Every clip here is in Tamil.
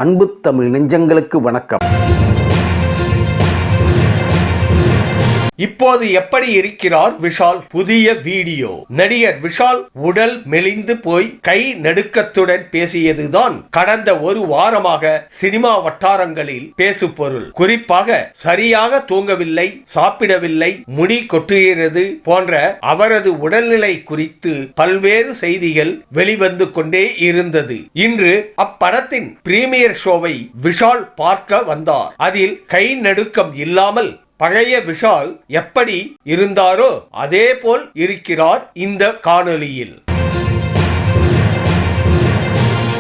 அன்பு தமிழ் நெஞ்சங்களுக்கு வணக்கம். இப்போது எப்படி இருக்கிறார் விஷால்? புதிய வீடியோ. நடிகர் விஷால் உடல் மெலிந்து போய் கை நடுக்கத்துடன் பேசியதுதான் கடந்த ஒரு வாரமாக சினிமா வட்டாரங்களில் பேசு பொருள். குறிப்பாக சரியாக தூங்கவில்லை, சாப்பிடவில்லை, முடி கொட்டுகிறது போன்ற அவரது உடல்நிலை குறித்து பல்வேறு செய்திகள் வெளிவந்து கொண்டே இருந்தது. இன்று அப்படத்தின் பிரீமியர் ஷோவை விஷால் பார்க்க வந்தார். அதில் கை நடுக்கம் இல்லாமல் பழைய விஷால் எப்படி இருந்தாரோ அதே போல் இருக்கிறார் இந்த காணொளியில்.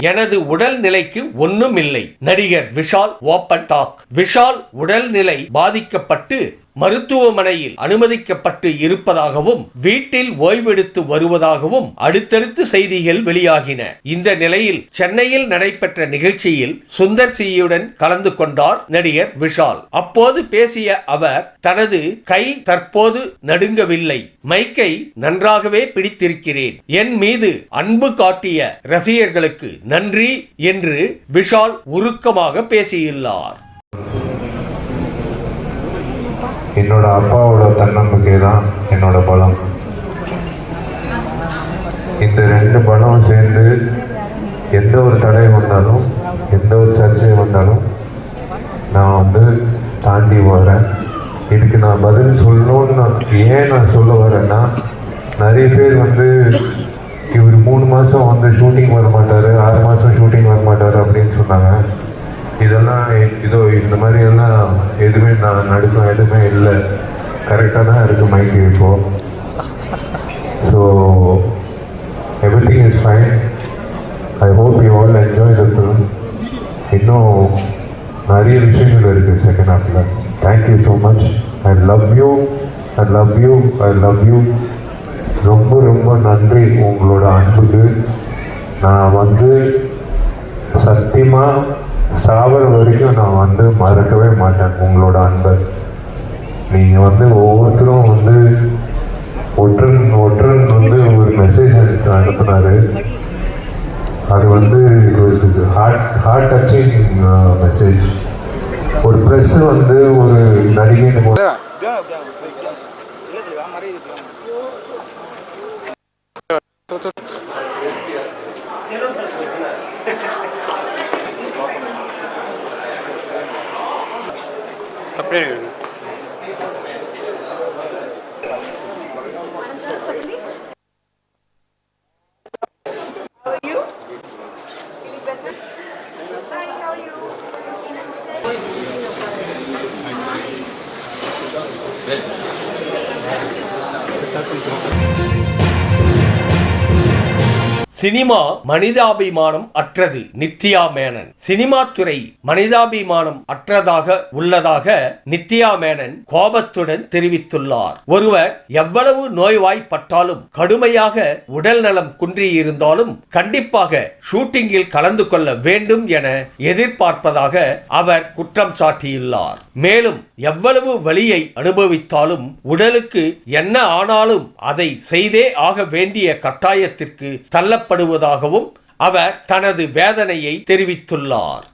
எனது உடல் நிலைக்கு ஒண்ணுமில்லை. நடிகர் விஷால் ஓப்பன் டாக். விஷால் உடல்நிலை பாதிக்கப்பட்டு மருத்துவமனையில் அனுமதிக்கப்பட்டு இருப்பதாகவும் வீட்டில் ஓய்வெடுத்து வருவதாகவும் அடுத்தடுத்து செய்திகள் வெளியாகின. இந்த நிலையில் சென்னையில் நடைபெற்ற நிகழ்ச்சியில் சுந்தர் சியுடன் கலந்து கொண்டார் நடிகர் விஷால். அப்போது பேசிய அவர் தனது கை தற்போது நடுங்கவில்லை, மைக்கை நன்றாகவே பிடித்திருக்கிறேன், என் மீது அன்பு காட்டிய ரசிகர்களுக்கு நன்றி என்று விஷால் உருக்கமாக பேசியுள்ளார். என்னோட அப்பாவோட தன்னம்பிக்கை தான் என்னோட பலம். இந்த ரெண்டு பலம் சேர்ந்து எந்த ஒரு தடை வந்தாலும், எந்த ஒரு சர்ச்சை வந்தாலும் நான் தாண்டி வரேன். இதுக்கு நான் பதில் சொல்லணும்னு ஏன் நான் சொல்ல வரேன்னா, நிறைய பேர் இவர் 3 மாதம் ஷூட்டிங் வர மாட்டார், 6 மாதம் ஷூட்டிங் வர மாட்டார் அப்படின்னு சொன்னாங்க. இதெல்லாம் இந்த மாதிரி எல்லாம் எதுவுமே நான் நடுக்கம் எதுவுமே இல்லை, கரெக்டாக தான் இருக்குது மைக்கு இப்போது. So everything is fine. I hope you all enjoy the film. இன்னும் நிறைய விஷயங்கள் இருக்குது செகண்ட் ஹாஃபில். Thank you so much. I love you, I love you, I love you. ரொம்ப ரொம்ப நன்றி உங்களோட அன்புக்கு. நான் சத்தியமாக சாவர வரைக்கும் நான் மறக்கவே மாட்டேன் உங்களோட அன்பை. நீங்கள் ஒவ்வொருத்தரும் ஒற்றன் ஒரு மெசேஜ் எனக்கு அனுப்புனாரு. அது ஹார்ட் டச்சிங் மெசேஜ். ஒரு ப்ரெஸ் ஒரு நடிகை சினிமா மனிதாபிமானம் அற்றது. நித்யா மேனன். சினிமா துறை மனிதாபிமானம் அற்றதாக உள்ளதாக நித்யா மேனன் கோபத்துடன் தெரிவித்துள்ளார். ஒருவர் எவ்வளவு நோய்வாய்ப்பட்டாலும், கடுமையாக உடல் நலம் குன்றியிருந்தாலும் கண்டிப்பாக ஷூட்டிங்கில் கலந்து கொள்ள வேண்டும் என எதிர்பார்ப்பதாக அவர் குற்றம் சாட்டியுள்ளார். மேலும் எவ்வளவு வலியை அனுபவித்தாலும், உடலுக்கு என்ன ஆனாலும் அதை செய்தே ஆக வேண்டிய கட்டாயத்திற்கு தள்ளப்படுவதாகவும் அவர் தனது வேதனையை தெரிவித்துள்ளார்.